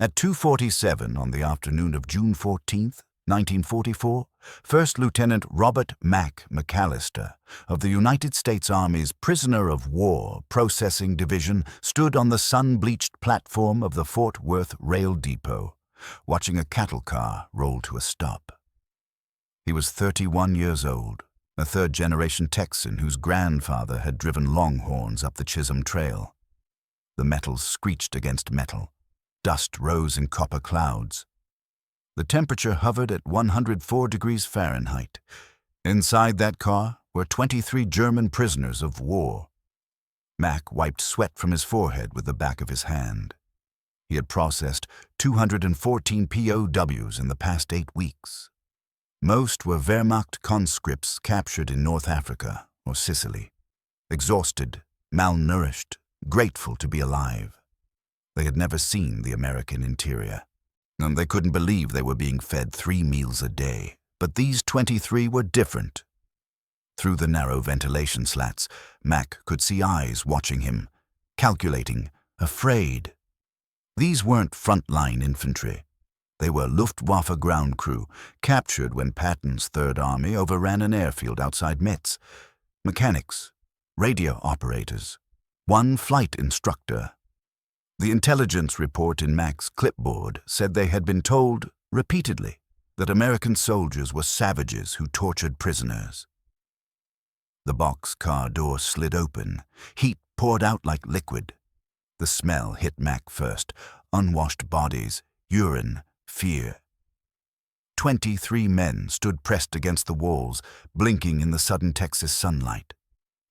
At 2:47 on the afternoon of June 14th, 1944, First Lieutenant Robert Mack McAllister of the United States Army's Prisoner of War Processing Division stood on the sun-bleached platform of the Fort Worth Rail Depot, watching a cattle car roll to a stop. He was 31 years old, a third-generation Texan whose grandfather had driven longhorns up the Chisholm Trail. The metals screeched against metal. Dust rose in copper clouds. The temperature hovered at 104 degrees Fahrenheit. Inside that car were 23 German prisoners of war. Mack wiped sweat from his forehead with the back of his hand. He had processed 214 POWs in the past 8 weeks. Most were Wehrmacht conscripts captured in North Africa or Sicily, exhausted, malnourished, grateful to be alive. They had never seen the American interior, and they couldn't believe they were being fed 3 meals a day. But these 23 were different. Through the narrow ventilation slats, Mack could see eyes watching him, calculating, afraid. These weren't frontline infantry. They were Luftwaffe ground crew, captured when Patton's Third Army overran an airfield outside Metz. Mechanics, radio operators, one flight instructor. The intelligence report in Mack's clipboard said they had been told, repeatedly, that American soldiers were savages who tortured prisoners. The box car door slid open. Heat poured out like liquid. The smell hit Mack first. Unwashed bodies, urine, fear. 23 men stood pressed against the walls, blinking in the sudden Texas sunlight.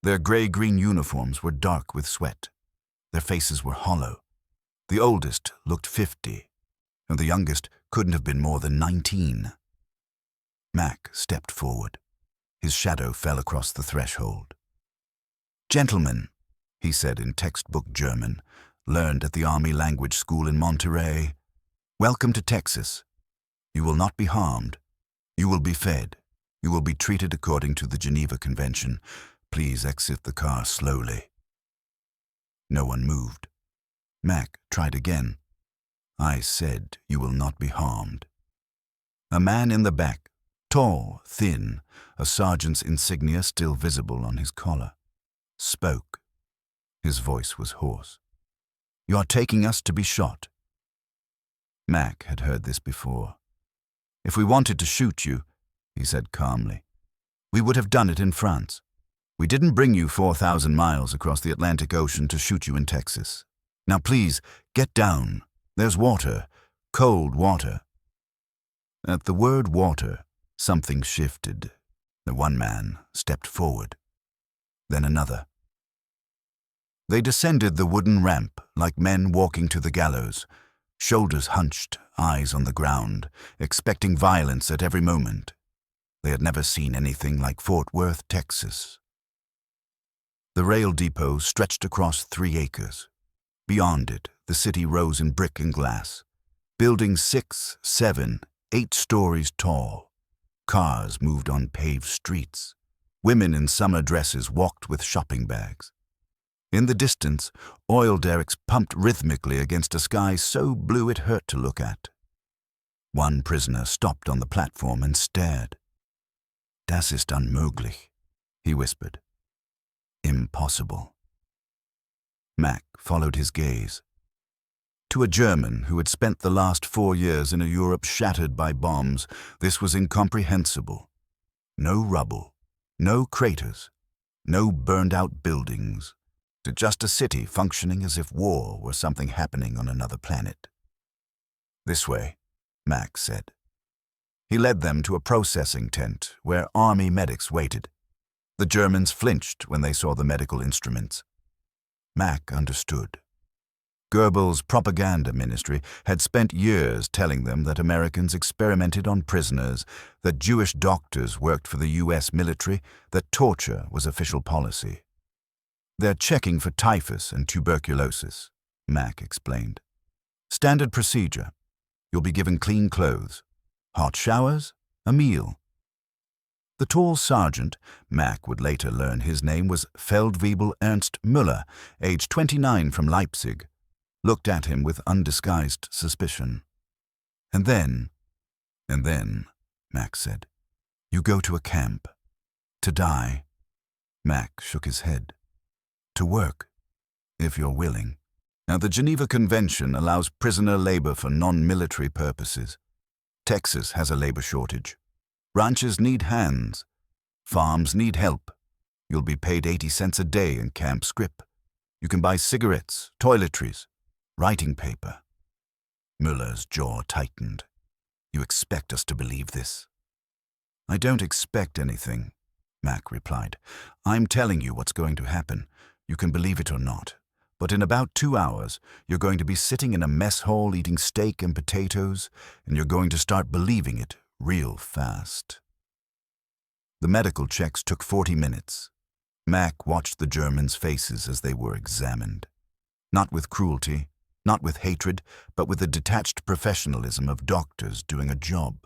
Their gray-green uniforms were dark with sweat. Their faces were hollow. The oldest looked 50, and the youngest couldn't have been more than 19. Mack stepped forward. His shadow fell across the threshold. "Gentlemen," he said in textbook German, learned at the Army Language School in Monterey, "welcome to Texas. You will not be harmed. You will be fed. You will be treated according to the Geneva Convention. Please exit the car slowly." No one moved. Mack tried again. "I said you will not be harmed." A man in the back, tall, thin, a sergeant's insignia still visible on his collar, spoke. His voice was hoarse. "You are taking us to be shot." Mack had heard this before. "If we wanted to shoot you," he said calmly, "we would have done it in France. We didn't bring you 4,000 miles across the Atlantic Ocean to shoot you in Texas. Now please, get down. There's water, cold water." At the word water, something shifted. The one man stepped forward, then another. They descended the wooden ramp like men walking to the gallows, shoulders hunched, eyes on the ground, expecting violence at every moment. They had never seen anything like Fort Worth, Texas. The rail depot stretched across 3 acres. Beyond it, the city rose in brick and glass, buildings 6, 7, 8 stories tall. Cars moved on paved streets. Women in summer dresses walked with shopping bags. In the distance, oil derricks pumped rhythmically against a sky so blue it hurt to look at. One prisoner stopped on the platform and stared. "Das ist unmöglich," he whispered. "Impossible." Mack followed his gaze. To a German who had spent the last 4 years in a Europe shattered by bombs, this was incomprehensible. No rubble, no craters, no burned-out buildings, just a city functioning as if war were something happening on another planet. "This way," Mack said. He led them to a processing tent where army medics waited. The Germans flinched when they saw the medical instruments. Mack understood. Goebbels' propaganda ministry had spent years telling them that Americans experimented on prisoners, that Jewish doctors worked for the U.S. military, that torture was official policy. "They're checking for typhus and tuberculosis," Mack explained. "Standard procedure. You'll be given clean clothes, hot showers, a meal." The tall sergeant, Mack would later learn his name was Feldwebel Ernst Müller, age 29 from Leipzig, looked at him with undisguised suspicion. And then, Mac said, you go to a camp. To die. Mac shook his head. To work, if you're willing. Now, the Geneva Convention allows prisoner labor for non-military purposes. Texas has a labor shortage. Ranches need hands. Farms need help. You'll be paid 80 cents a day in camp scrip. You can buy cigarettes, toiletries, writing paper. Muller's jaw tightened. You expect us to believe this? I don't expect anything, Mac replied. I'm telling you what's going to happen. You can believe it or not. But in about 2 hours, you're going to be sitting in a mess hall eating steak and potatoes, and you're going to start believing it real fast. The medical checks took 40 minutes. Mac watched the Germans' faces as they were examined. Not with cruelty, not with hatred, but with the detached professionalism of doctors doing a job.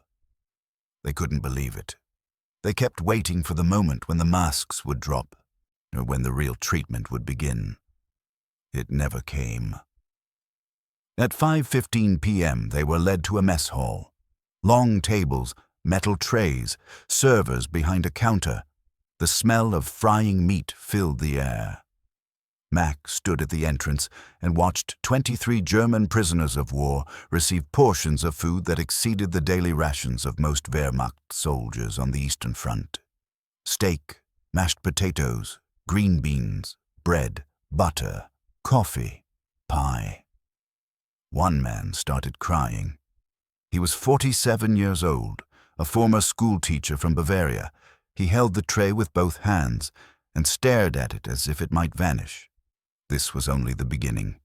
They couldn't believe it. They kept waiting for the moment when the masks would drop, or when the real treatment would begin. It never came. At 5:15 p.m., they were led to a mess hall. Long tables, metal trays, servers behind a counter. The smell of frying meat filled the air. Mac stood at the entrance and watched 23 German prisoners of war receive portions of food that exceeded the daily rations of most Wehrmacht soldiers on the Eastern Front. Steak, mashed potatoes, green beans, bread, butter, coffee, pie. One man started crying. He was 47 years old, a former school teacher from Bavaria. He held the tray with both hands and stared at it as if it might vanish. This was only the beginning.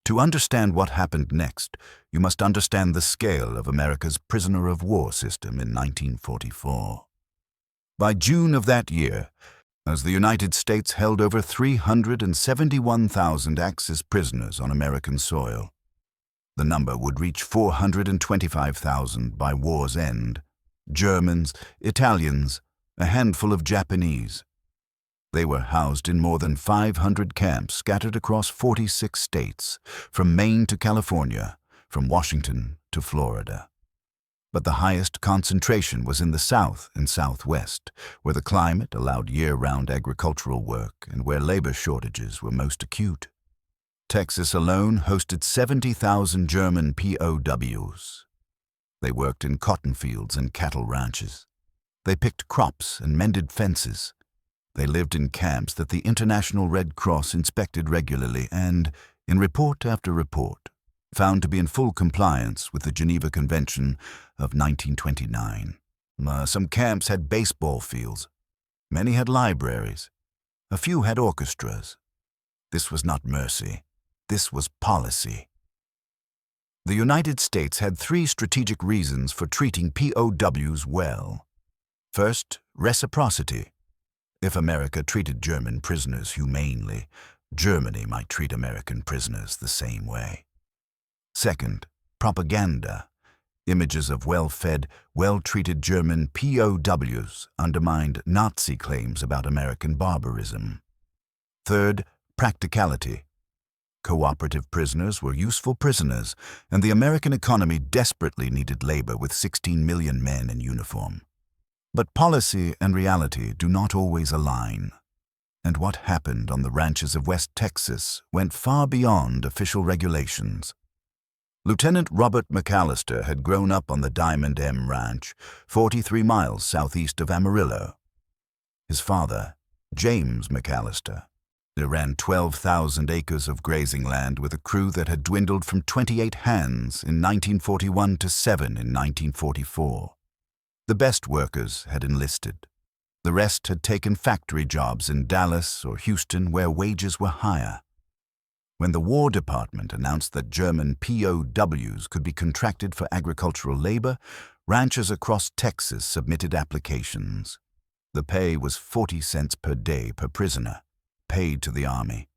To understand what happened next, you must understand the scale of America's prisoner of war system in 1944. By June of that year, as the United States held over 371,000 Axis prisoners on American soil, the number would reach 425,000 by war's end. Germans, Italians, a handful of Japanese. They were housed in more than 500 camps scattered across 46 states, from Maine to California, from Washington to Florida. But the highest concentration was in the South and Southwest, where the climate allowed year-round agricultural work and where labor shortages were most acute. Texas alone hosted 70,000 German POWs. They worked in cotton fields and cattle ranches. They picked crops and mended fences. They lived in camps that the International Red Cross inspected regularly and, in report after report, found to be in full compliance with the Geneva Convention of 1929. Some camps had baseball fields. Many had libraries. A few had orchestras. This was not mercy. This was policy. The United States had 3 strategic reasons for treating POWs well. First, reciprocity. If America treated German prisoners humanely, Germany might treat American prisoners the same way. Second, propaganda. Images of well-fed, well-treated German POWs undermined Nazi claims about American barbarism. Third, practicality. Cooperative prisoners were useful prisoners, and the American economy desperately needed labor with 16 million men in uniform. But policy and reality do not always align. And what happened on the ranches of West Texas went far beyond official regulations. Lieutenant Robert McAllister had grown up on the Diamond M Ranch, 43 miles southeast of Amarillo. His father, James McAllister, ran 12,000 acres of grazing land with a crew that had dwindled from 28 hands in 1941 to 7 in 1944. The best workers had enlisted. The rest had taken factory jobs in Dallas or Houston where wages were higher. When the War Department announced that German POWs could be contracted for agricultural labor, ranchers across Texas submitted applications. The pay was 40 cents per day per prisoner, paid to the Army.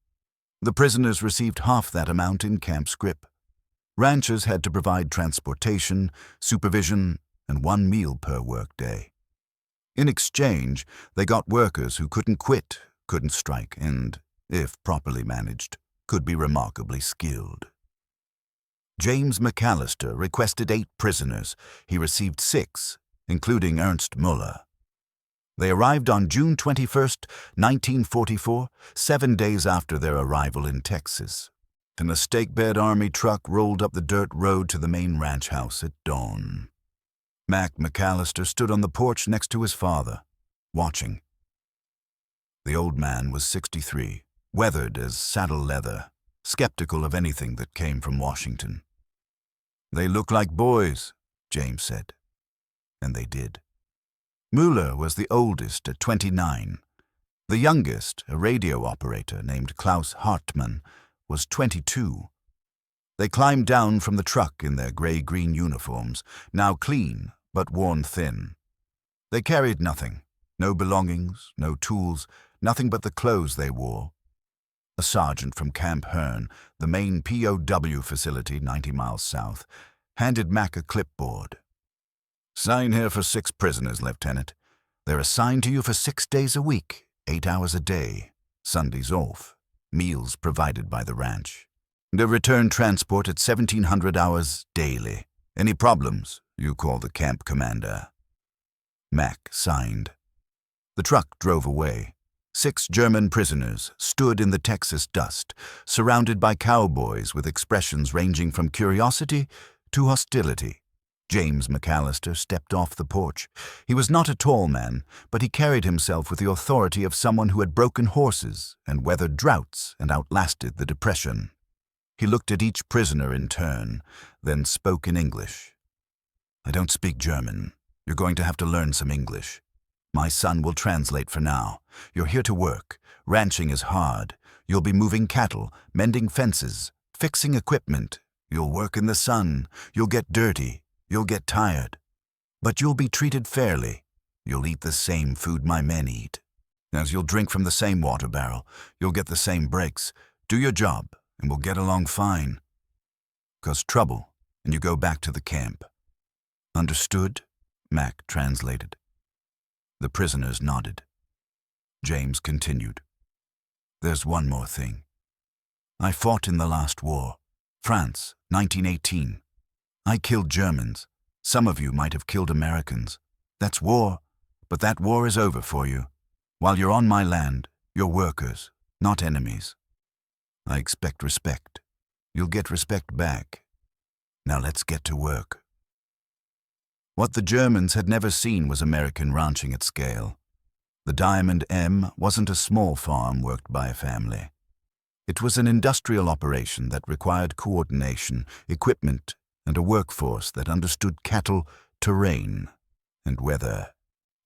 The prisoners received half that amount in camp scrip. Ranchers had to provide transportation, supervision, and 1 meal per workday. In exchange, they got workers who couldn't quit, couldn't strike, and, if properly managed, could be remarkably skilled. James McAllister requested 8 prisoners. He received 6, including Ernst Muller. They arrived on June 21, 1944, 7 days after their arrival in Texas. And a stake-bed army truck rolled up the dirt road to the main ranch house at dawn. Mac McAllister stood on the porch next to his father, watching. The old man was 63, weathered as saddle leather, skeptical of anything that came from Washington. "They look like boys," James said. And they did. Muller was the oldest at 29. The youngest, a radio operator named Klaus Hartmann, was 22. They climbed down from the truck in their gray-green uniforms, now clean but worn thin. They carried nothing, no belongings, no tools, nothing but the clothes they wore. A sergeant from Camp Hearn, the main POW facility 90 miles south, handed Mac a clipboard. "Sign here for 6 prisoners, Lieutenant. They're assigned to you for 6 days a week, 8 hours a day, Sundays off, meals provided by the ranch. And a return transport at 1,700 hours daily. Any problems, you call the camp commander." Mac signed. The truck drove away. 6 German prisoners stood in the Texas dust, surrounded by cowboys with expressions ranging from curiosity to hostility. James McAllister stepped off the porch. He was not a tall man, but he carried himself with the authority of someone who had broken horses and weathered droughts and outlasted the Depression. He looked at each prisoner in turn, then spoke in English. "I don't speak German. You're going to have to learn some English. My son will translate for now. You're here to work. Ranching is hard. You'll be moving cattle, mending fences, fixing equipment. You'll work in the sun. You'll get dirty. You'll get tired. But you'll be treated fairly. You'll eat the same food my men eat. As you'll drink from the same water barrel, you'll get the same breaks. Do your job, and we'll get along fine. Cause trouble, and you go back to the camp." "Understood?" Mac translated. The prisoners nodded. James continued. "There's one more thing. I fought in the last war, France, 1918. I killed Germans. Some of you might have killed Americans. That's war, but that war is over for you. While you're on my land, you're workers, not enemies. I expect respect. You'll get respect back. Now let's get to work." What the Germans had never seen was American ranching at scale. The Diamond M wasn't a small farm worked by a family. It was an industrial operation that required coordination, equipment, and a workforce that understood cattle, terrain, and weather.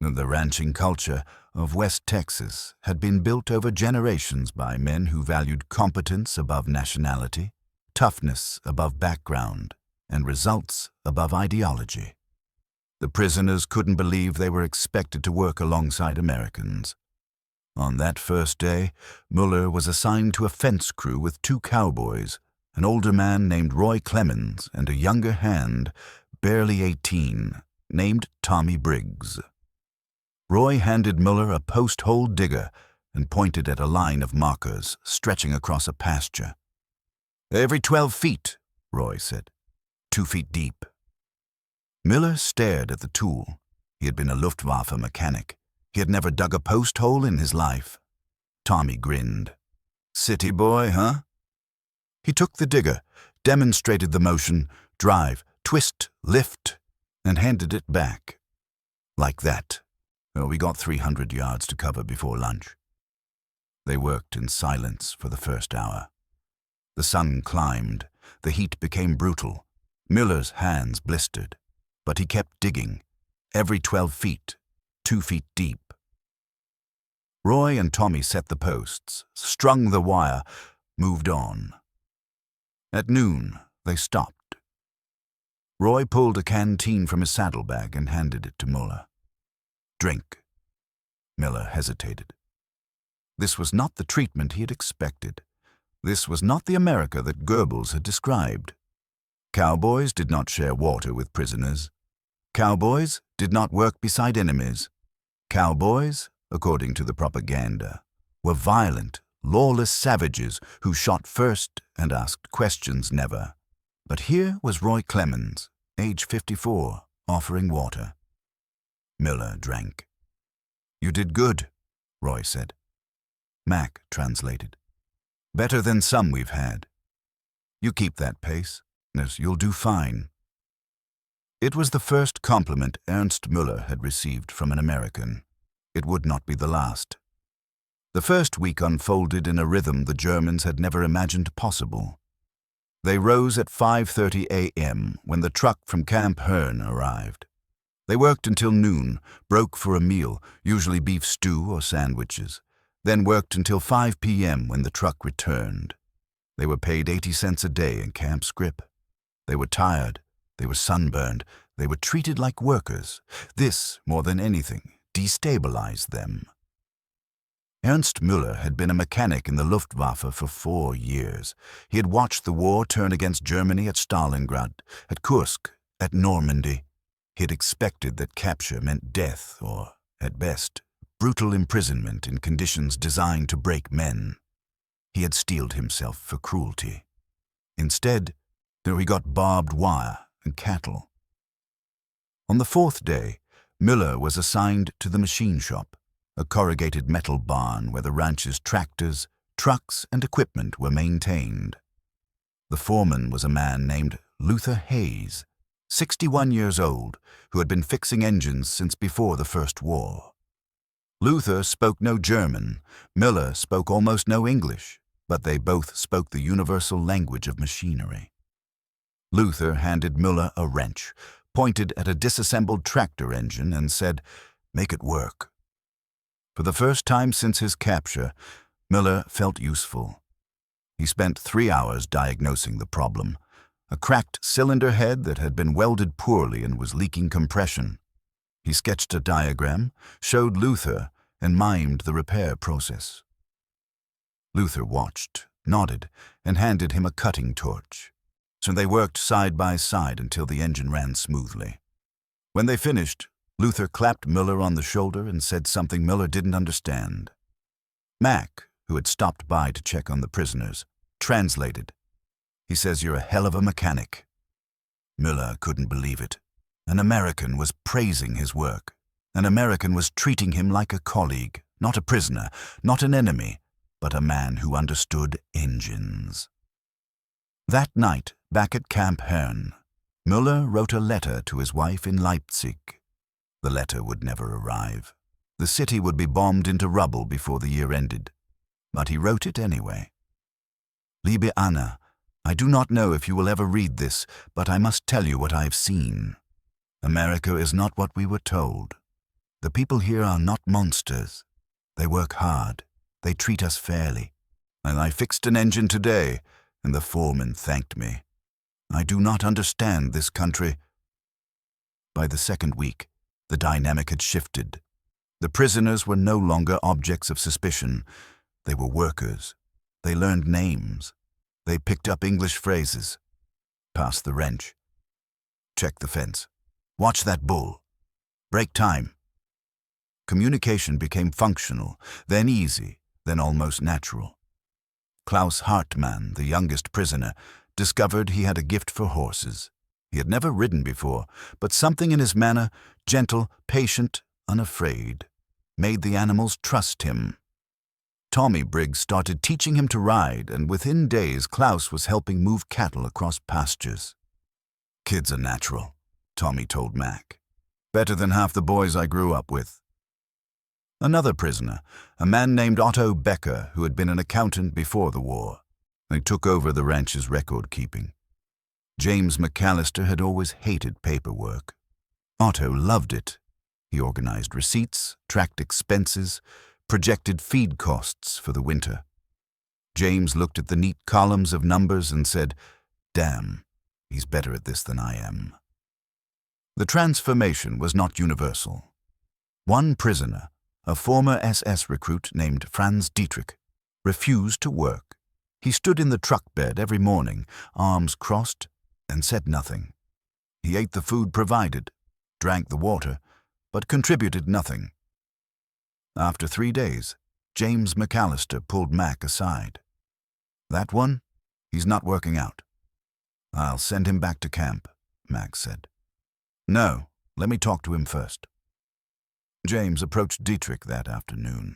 The ranching culture of West Texas had been built over generations by men who valued competence above nationality, toughness above background, and results above ideology. The prisoners couldn't believe they were expected to work alongside Americans. On that first day, Muller was assigned to a fence crew with 2 cowboys, an older man named Roy Clemens and a younger hand, barely 18, named Tommy Briggs. Roy handed Muller a post-hole digger and pointed at a line of markers stretching across a pasture. "Every 12 feet, Roy said. 2 feet deep." Miller stared at the tool. He had been a Luftwaffe mechanic. He had never dug a post hole in his life. Tommy grinned. "City boy, huh?" He took the digger, demonstrated the motion, drive, twist, lift, and handed it back. Like that. We got 300 yards to cover before lunch. They worked in silence for the first hour. The sun climbed. The heat became brutal. Miller's hands blistered. But he kept digging. Every 12 feet, 2 feet deep. Roy and Tommy set the posts, strung the wire, moved on. At noon, they stopped. Roy pulled a canteen from his saddlebag and handed it to Muller. "Drink." Miller hesitated. This was not the treatment he had expected. This was not the America that Goebbels had described. Cowboys did not share water with prisoners. Cowboys did not work beside enemies. Cowboys, according to the propaganda, were violent, lawless savages who shot first and asked questions never. But here was Roy Clemens, age 54, offering water. Miller drank. "You did good," Roy said. Mac translated. "Better than some we've had. You keep that pace, and you'll do fine." It was the first compliment Ernst Müller had received from an American. It would not be the last. The first week unfolded in a rhythm the Germans had never imagined possible. They rose at 5:30 a.m. when the truck from Camp Hearn arrived. They worked until noon, broke for a meal, usually beef stew or sandwiches, then worked until 5 p.m. when the truck returned. They were paid 80 cents a day in camp scrip. They were tired. They were sunburned. They were treated like workers. This, more than anything, destabilized them. Ernst Müller had been a mechanic in the Luftwaffe for 4 years. He had watched the war turn against Germany at Stalingrad, at Kursk, at Normandy. He had expected that capture meant death or, at best, brutal imprisonment in conditions designed to break men. He had steeled himself for cruelty. Instead, he got barbed wire and cattle. On the 4th day, Müller was assigned to the machine shop, a corrugated metal barn where the ranch's tractors, trucks, and equipment were maintained. The foreman was a man named Luther Hayes, 61 years old, who had been fixing engines since before the First War. Luther spoke no German, Müller spoke almost no English, but they both spoke the universal language of machinery. Luther handed Müller a wrench, pointed at a disassembled tractor engine, and said, "Make it work." For the first time since his capture, Müller felt useful. He spent 3 hours diagnosing the problem, a cracked cylinder head that had been welded poorly and was leaking compression. He sketched a diagram, showed Luther, and mimed the repair process. Luther watched, nodded, and handed him a cutting torch. So they worked side by side until the engine ran smoothly. When they finished, Luther clapped Müller on the shoulder and said something Müller didn't understand. Mac, who had stopped by to check on the prisoners, translated. "He says you're a hell of a mechanic." Müller couldn't believe it. An American was praising his work. An American was treating him like a colleague, not a prisoner, not an enemy, but a man who understood engines. That night, back at Camp Hearn, Müller wrote a letter to his wife in Leipzig. The letter would never arrive. The city would be bombed into rubble before the year ended. But he wrote it anyway. "Liebe Anna, I do not know if you will ever read this, but I must tell you what I have seen. America is not what we were told. The people here are not monsters. They work hard. They treat us fairly. And I fixed an engine today, and the foreman thanked me. I do not understand this country." By the second week, the dynamic had shifted. The prisoners were no longer objects of suspicion. They were workers. They learned names. They picked up English phrases. Pass the wrench. Check the fence. Watch that bull. Break time. Communication became functional, then easy, then almost natural. Klaus Hartmann, the youngest prisoner, discovered he had a gift for horses. He had never ridden before, but something in his manner, gentle, patient, unafraid, made the animals trust him. Tommy Briggs started teaching him to ride, and within days Klaus was helping move cattle across pastures. "Kid's a natural," Tommy told Mac. "Better than half the boys I grew up with." Another prisoner, a man named Otto Becker, who had been an accountant before the war. They took over the ranch's record-keeping. James McAllister had always hated paperwork. Otto loved it. He organized receipts, tracked expenses, projected feed costs for the winter. James looked at the neat columns of numbers and said, "Damn, he's better at this than I am." The transformation was not universal. One prisoner, a former SS recruit named Franz Dietrich, refused to work. He stood in the truck bed every morning, arms crossed, and said nothing. He ate the food provided, drank the water, but contributed nothing. After 3 days, James McAllister pulled Mac aside. "That one? He's not working out." "I'll send him back to camp," Mac said. "No, let me talk to him first." James approached Dietrich that afternoon.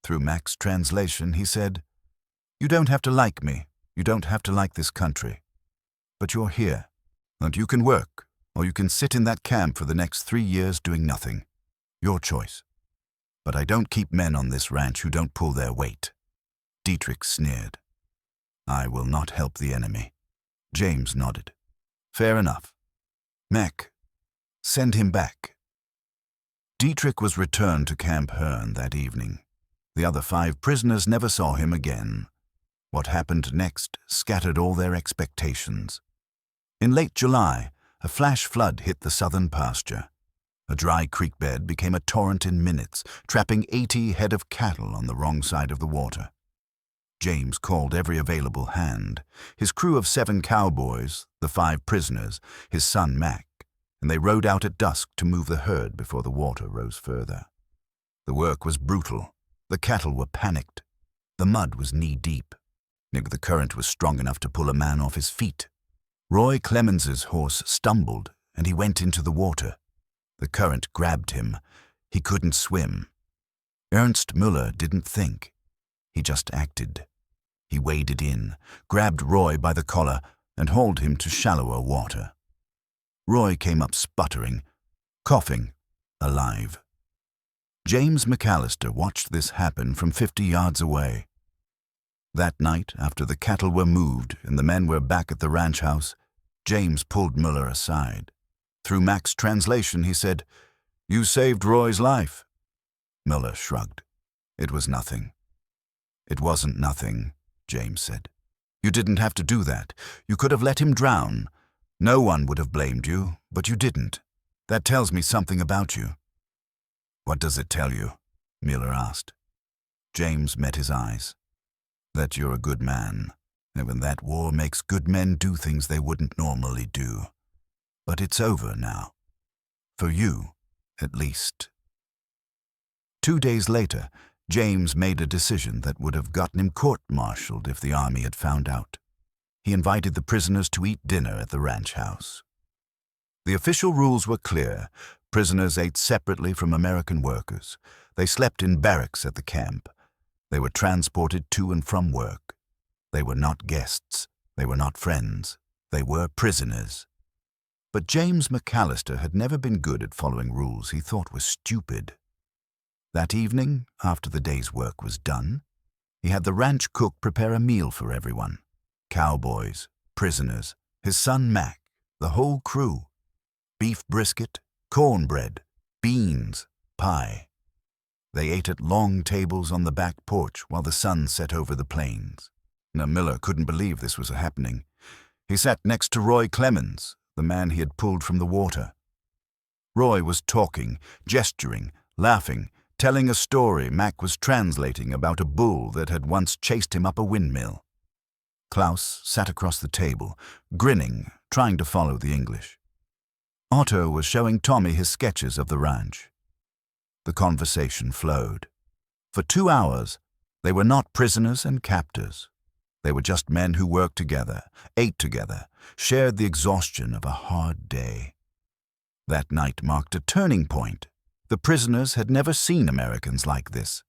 Through Mac's translation, he said, "You don't have to like me. You don't have to like this country. But you're here, and you can work, or you can sit in that camp for the next 3 years doing nothing. Your choice. But I don't keep men on this ranch who don't pull their weight." Dietrich sneered. "I will not help the enemy." James nodded. "Fair enough. Mac, send him back." Dietrich was returned to Camp Hearn that evening. The other 5 prisoners never saw him again. What happened next scattered all their expectations. In late July, a flash flood hit the southern pasture. A dry creek bed became a torrent in minutes, trapping 80 head of cattle on the wrong side of the water. James called every available hand, his crew of 7 cowboys, the 5 prisoners, his son Mac, and they rode out at dusk to move the herd before the water rose further. The work was brutal. The cattle were panicked. The mud was knee-deep. Maybe the current was strong enough to pull a man off his feet. Roy Clemens's horse stumbled, and he went into the water. The current grabbed him. He couldn't swim. Ernst Müller didn't think. He just acted. He waded in, grabbed Roy by the collar, and hauled him to shallower water. Roy came up sputtering, coughing, alive. James McAllister watched this happen from 50 yards away. That night, after the cattle were moved and the men were back at the ranch house, James pulled Müller aside. Through Mac's translation, he said, "You saved Roy's life." Müller shrugged. "It was nothing." "It wasn't nothing," James said. "You didn't have to do that. You could have let him drown. No one would have blamed you, but you didn't. That tells me something about you." "What does it tell you?" Müller asked. James met his eyes. "That you're a good man, and when that war makes good men do things they wouldn't normally do. But it's over now. For you, at least." 2 days later, James made a decision that would have gotten him court-martialed if the army had found out. He invited the prisoners to eat dinner at the ranch house. The official rules were clear. Prisoners ate separately from American workers. They slept in barracks at the camp. They were transported to and from work. They were not guests. They were not friends. They were prisoners. But James McAllister had never been good at following rules he thought were stupid. That evening, after the day's work was done, he had the ranch cook prepare a meal for everyone. Cowboys, prisoners, his son Mac, the whole crew. Beef brisket, cornbread, beans, pie. They ate at long tables on the back porch while the sun set over the plains. Now Müller couldn't believe this was happening. He sat next to Roy Clemens, the man he had pulled from the water. Roy was talking, gesturing, laughing, telling a story Mac was translating about a bull that had once chased him up a windmill. Klaus sat across the table, grinning, trying to follow the English. Otto was showing Tommy his sketches of the ranch. The conversation flowed. For 2 hours, they were not prisoners and captors. They were just men who worked together, ate together, shared the exhaustion of a hard day. That night marked a turning point. The prisoners had never seen Americans like this.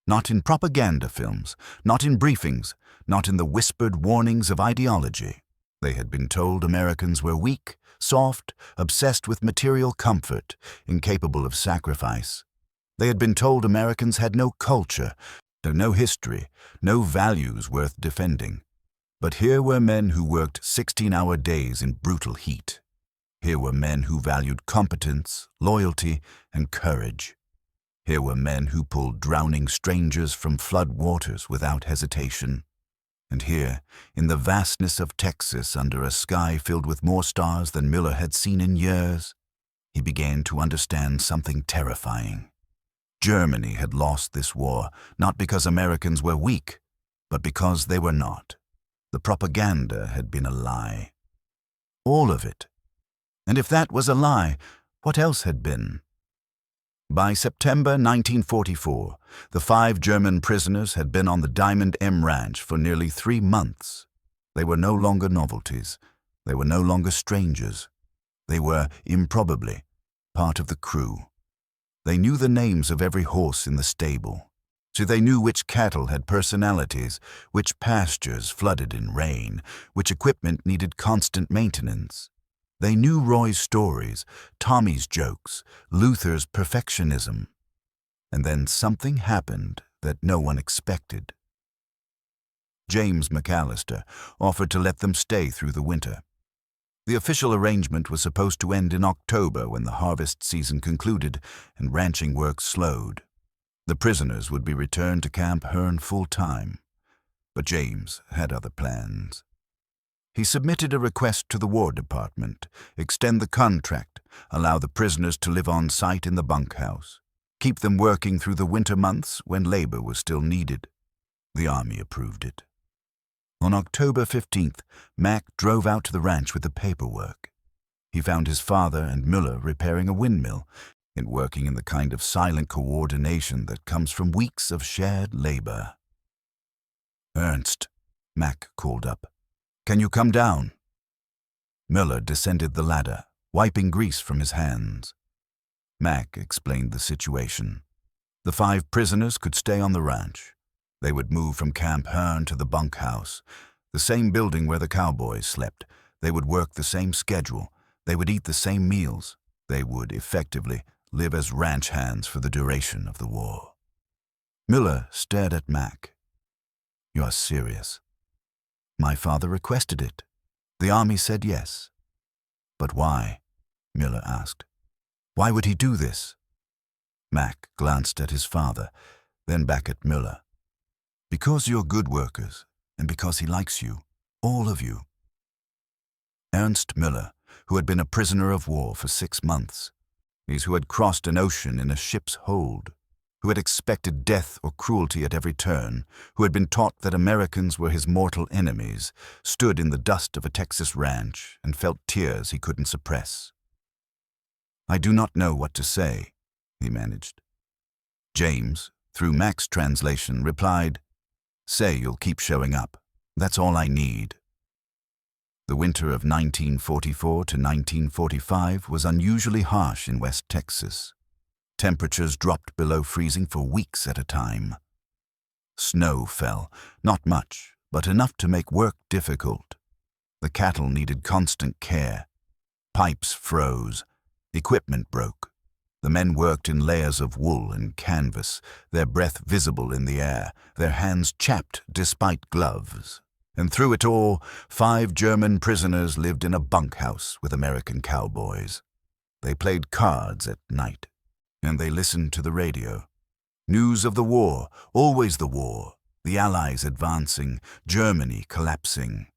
Not in propaganda films, not in briefings, not in the whispered warnings of ideology. They had been told Americans were weak, soft, obsessed with material comfort, incapable of sacrifice. They had been told Americans had no culture, no history, no values worth defending. But here were men who worked 16-hour days in brutal heat. Here were men who valued competence, loyalty, and courage. Here were men who pulled drowning strangers from flood waters without hesitation. And here, in the vastness of Texas, under a sky filled with more stars than Müller had seen in years, he began to understand something terrifying. Germany had lost this war, not because Americans were weak, but because they were not. The propaganda had been a lie. All of it. And if that was a lie, what else had been? By September 1944, the 5 German prisoners had been on the Diamond M Ranch for nearly 3 months. They were no longer novelties. They were no longer strangers. They were, improbably, part of the crew. They knew the names of every horse in the stable. So they knew which cattle had personalities, which pastures flooded in rain, which equipment needed constant maintenance. They knew Roy's stories, Tommy's jokes, Luther's perfectionism. And then something happened that no one expected. James McAllister offered to let them stay through the winter. The official arrangement was supposed to end in October when the harvest season concluded and ranching work slowed. The prisoners would be returned to Camp Hearn full-time. But James had other plans. He submitted a request to the War Department, extend the contract, allow the prisoners to live on site in the bunkhouse, keep them working through the winter months when labor was still needed. The Army approved it. On October 15th, Mac drove out to the ranch with the paperwork. He found his father and Müller repairing a windmill and working in the kind of silent coordination that comes from weeks of shared labor. "Ernst," Mac called up. "Can you come down?" Müller descended the ladder, wiping grease from his hands. Mac explained the situation. The 5 prisoners could stay on the ranch. They would move from Camp Hearn to the bunkhouse, the same building where the Cowboys slept. They would work the same schedule. They would eat the same meals. They would, effectively, live as ranch hands for the duration of the war. Müller stared at Mac. "You are serious?" "My father requested it. The Army said yes." "But why?" Müller asked. "Why would he do this?" Mac glanced at his father, then back at Müller. "Because you're good workers, and because he likes you, all of you." Ernst Müller, who had been a prisoner of war for 6 months, these who had crossed an ocean in a ship's hold, who had expected death or cruelty at every turn, who had been taught that Americans were his mortal enemies, stood in the dust of a Texas ranch and felt tears he couldn't suppress. "I do not know what to say," he managed. James, through Mac's translation, replied, "Say you'll keep showing up. That's all I need." The winter of 1944 to 1945 was unusually harsh in West Texas. Temperatures dropped below freezing for weeks at a time. Snow fell, not much, but enough to make work difficult. The cattle needed constant care. Pipes froze. Equipment broke. The men worked in layers of wool and canvas, their breath visible in the air, their hands chapped despite gloves. And through it all, 5 German prisoners lived in a bunkhouse with American cowboys. They played cards at night, and they listened to the radio. News of the war, always the war, the Allies advancing, Germany collapsing.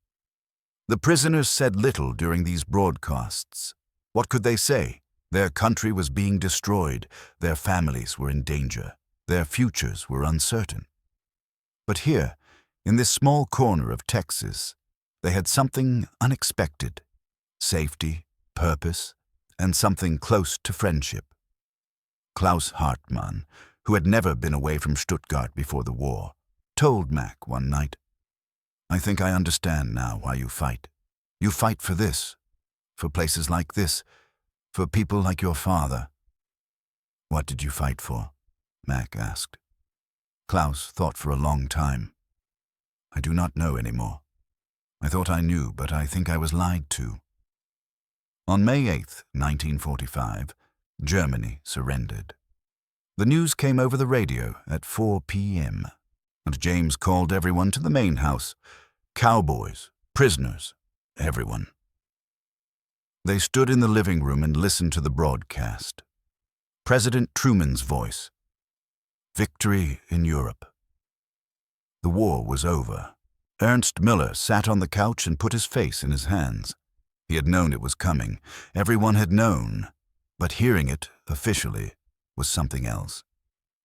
The prisoners said little during these broadcasts. What could they say? Their country was being destroyed, their families were in danger, their futures were uncertain. But here, in this small corner of Texas, they had something unexpected: safety, purpose, and something close to friendship. Klaus Hartmann, who had never been away from Stuttgart before the war, told Mac one night, "I think I understand now why you fight. You fight for this, for places like this, for people like your father." "What did you fight for?" Mac asked. Klaus thought for a long time. "I do not know anymore. I thought I knew, but I think I was lied to." On May 8, 1945, Germany surrendered. The news came over the radio at 4 p.m., and James called everyone to the main house. Cowboys, prisoners, everyone. They stood in the living room and listened to the broadcast. President Truman's voice. Victory in Europe. The war was over. Ernst Müller sat on the couch and put his face in his hands. He had known it was coming. Everyone had known. But hearing it, officially, was something else.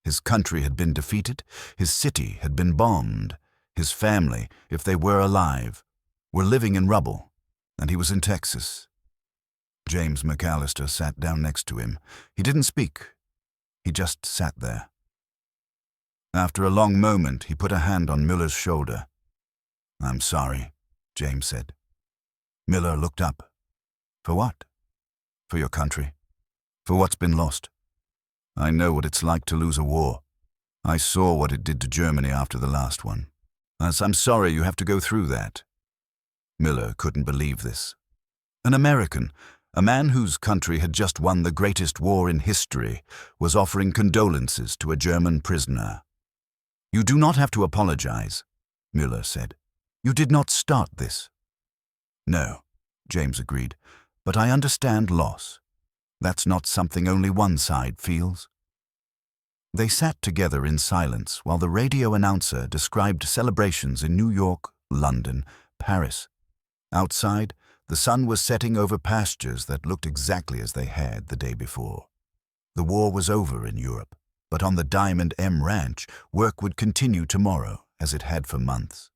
His country had been defeated. His city had been bombed. His family, if they were alive, were living in rubble. And he was in Texas. James McAllister sat down next to him. He didn't speak. He just sat there. After a long moment, he put a hand on Miller's shoulder. "I'm sorry," James said. Miller looked up. "For what?" "For your country. For what's been lost. I know what it's like to lose a war. I saw what it did to Germany after the last one. I'm sorry you have to go through that." Miller couldn't believe this. An American, a man whose country had just won the greatest war in history, was offering condolences to a German prisoner. "You do not have to apologize," Miller said. "You did not start this." "No," James agreed, "but I understand loss. That's not something only one side feels." They sat together in silence while the radio announcer described celebrations in New York, London, Paris. Outside, the sun was setting over pastures that looked exactly as they had the day before. The war was over in Europe, but on the Diamond M Ranch, work would continue tomorrow as it had for months.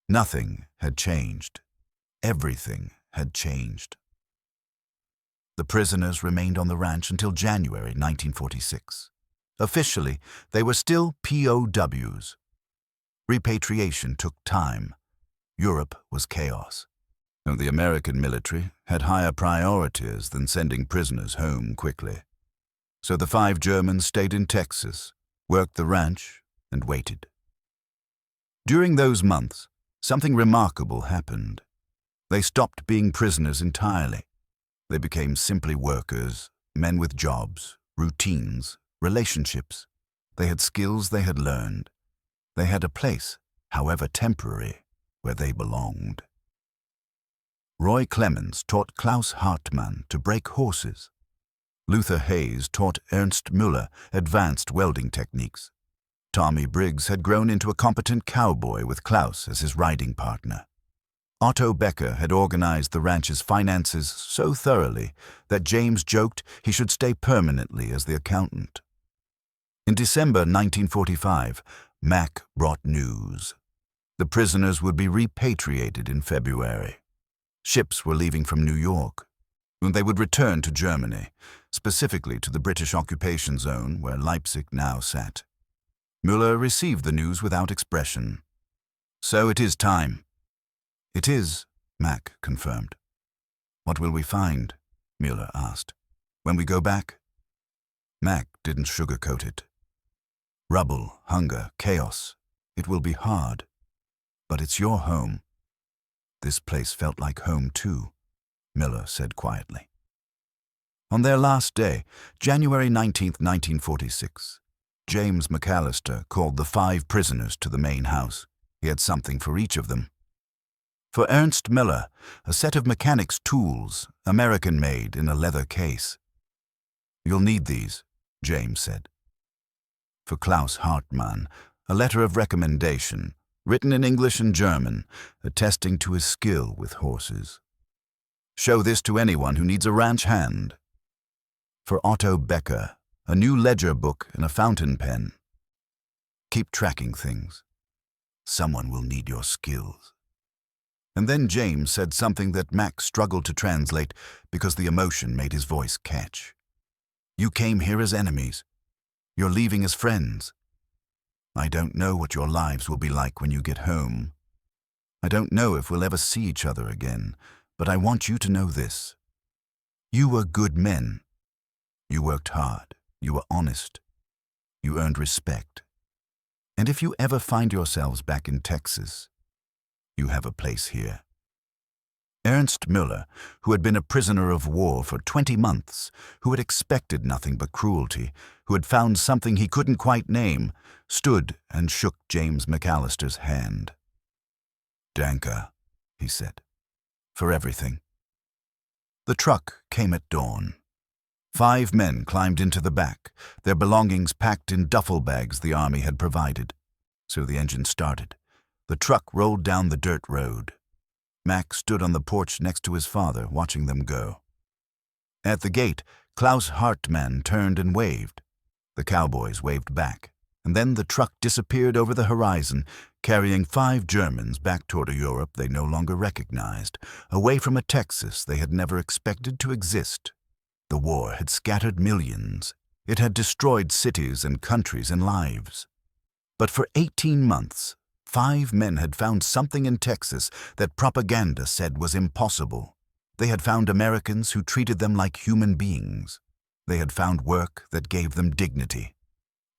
Nothing had changed. Everything had changed. The prisoners remained on the ranch until January 1946. Officially, they were still POWs. Repatriation took time. Europe was chaos. And the American military had higher priorities than sending prisoners home quickly. So the 5 Germans stayed in Texas, worked the ranch, and waited. During those months, something remarkable happened. They stopped being prisoners entirely. They became simply workers, men with jobs, routines, relationships. They had skills they had learned. They had a place, however temporary, where they belonged. Roy Clemens taught Klaus Hartmann to break horses. Luther Hayes taught Ernst Müller advanced welding techniques. Tommy Briggs had grown into a competent cowboy with Klaus as his riding partner. Otto Becker had organized the ranch's finances so thoroughly that James joked he should stay permanently as the accountant. In December 1945, Mac brought news. The prisoners would be repatriated in February. Ships were leaving from New York, and they would return to Germany, specifically to the British occupation zone where Leipzig now sat. Müller received the news without expression. "So it is time." "It is," Mac confirmed. "What will we find?" Müller asked. "When we go back?" Mac didn't sugarcoat it. "Rubble, hunger, chaos. It will be hard. But it's your home." "This place felt like home too," Müller said quietly. On their last day, January 19, 1946, James McAllister called the 5 prisoners to the main house. He had something for each of them. For Ernst Müller, a set of mechanics' tools, American-made in a leather case. "You'll need these," James said. For Klaus Hartmann, a letter of recommendation, written in English and German, attesting to his skill with horses. "Show this to anyone who needs a ranch hand." For Otto Becker, a new ledger book and a fountain pen. "Keep tracking things. Someone will need your skills." And then James said something that Mac struggled to translate because the emotion made his voice catch. "You came here as enemies. You're leaving as friends. I don't know what your lives will be like when you get home. I don't know if we'll ever see each other again, but I want you to know this. You were good men. You worked hard. You were honest. You earned respect. And if you ever find yourselves back in Texas, you have a place here." Ernst Müller, who had been a prisoner of war for 20 months, who had expected nothing but cruelty, who had found something he couldn't quite name, stood and shook James McAllister's hand. "Danke," he said, "for everything." The truck came at dawn. 5 men climbed into the back, their belongings packed in duffel bags the army had provided. So the engine started. The truck rolled down the dirt road. Mac stood on the porch next to his father, watching them go. At the gate, Klaus Hartmann turned and waved. The Cowboys waved back, and then the truck disappeared over the horizon, carrying 5 Germans back toward a Europe they no longer recognized, away from a Texas they had never expected to exist. The war had scattered millions. It had destroyed cities and countries and lives. But for 18 months, 5 men had found something in Texas that propaganda said was impossible. They had found Americans who treated them like human beings. They had found work that gave them dignity.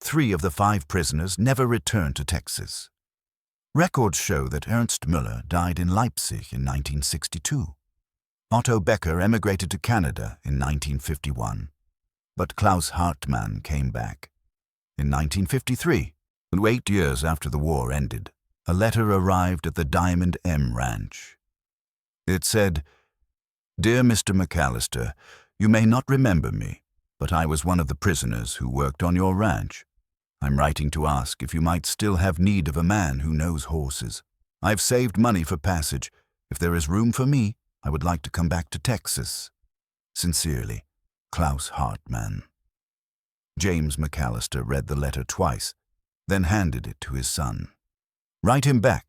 3 of the 5 prisoners never returned to Texas. Records show that Ernst Müller died in Leipzig in 1962. Otto Becker emigrated to Canada in 1951. But Klaus Hartmann came back. In 1953, 8 years after the war ended, a letter arrived at the Diamond M Ranch. It said, "Dear Mr. McAllister, you may not remember me, but I was one of the prisoners who worked on your ranch. I'm writing to ask if you might still have need of a man who knows horses. I've saved money for passage. If there is room for me, I would like to come back to Texas. Sincerely, Klaus Hartmann." James McAllister read the letter twice, then handed it to his son. "Write him back,"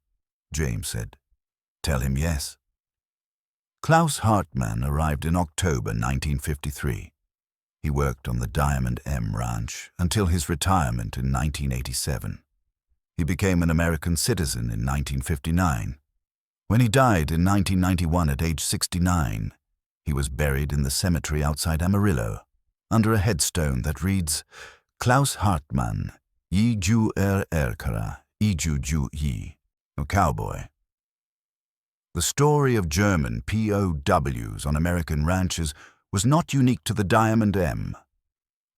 James said. "Tell him yes." Klaus Hartmann arrived in October 1953. He worked on the Diamond M Ranch until his retirement in 1987. He became an American citizen in 1959. When he died in 1991 at age 69, he was buried in the cemetery outside Amarillo, under a headstone that reads, "Klaus Hartmann, Yi Ju Erkara, I Ju Ju Yi," a cowboy. The story of German POWs on American ranches was not unique to the Diamond M.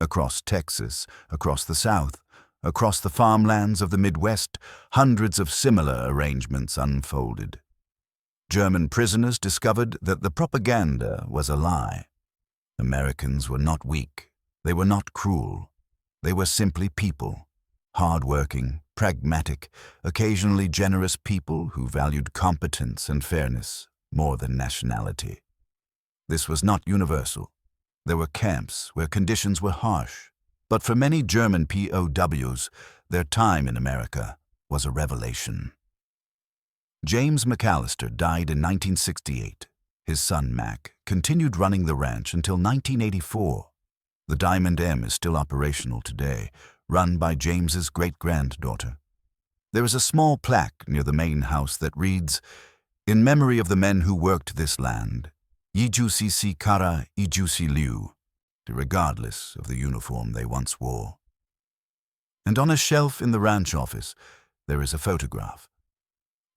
Across Texas, across the South, across the farmlands of the Midwest, hundreds of similar arrangements unfolded. German prisoners discovered that the propaganda was a lie. Americans were not weak. They were not cruel. They were simply people, hard-working, pragmatic, occasionally generous people who valued competence and fairness more than nationality. This was not universal. There were camps where conditions were harsh, but for many German POWs, their time in America was a revelation. James McAllister died in 1968. His son, Mac, continued running the ranch until 1984. The Diamond M is still operational today, run by James's great-granddaughter. There is a small plaque near the main house that reads, "In memory of the men who worked this land, Yijusi si kara Ijusi liu," regardless of the uniform they once wore. And on a shelf in the ranch office, there is a photograph.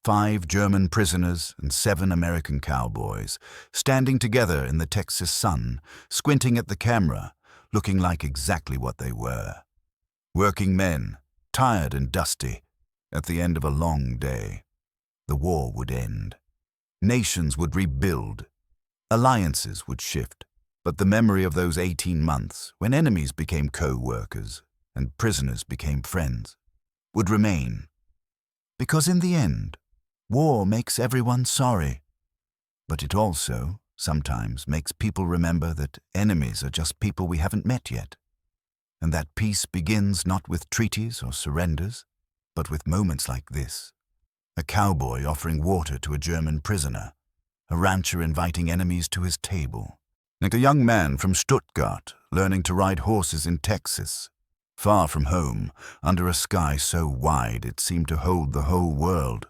5 German prisoners and 7 American cowboys, standing together in the Texas sun, squinting at the camera, looking like exactly what they were. Working men, tired and dusty, at the end of a long day. The war would end. Nations would rebuild. Alliances would shift. But the memory of those 18 months, when enemies became co-workers and prisoners became friends, would remain. Because in the end, war makes everyone sorry. But it also sometimes makes people remember that enemies are just people we haven't met yet, and that peace begins not with treaties or surrenders, but with moments like this. A cowboy offering water to a German prisoner, a rancher inviting enemies to his table, and a young man from Stuttgart learning to ride horses in Texas, far from home, under a sky so wide it seemed to hold the whole world.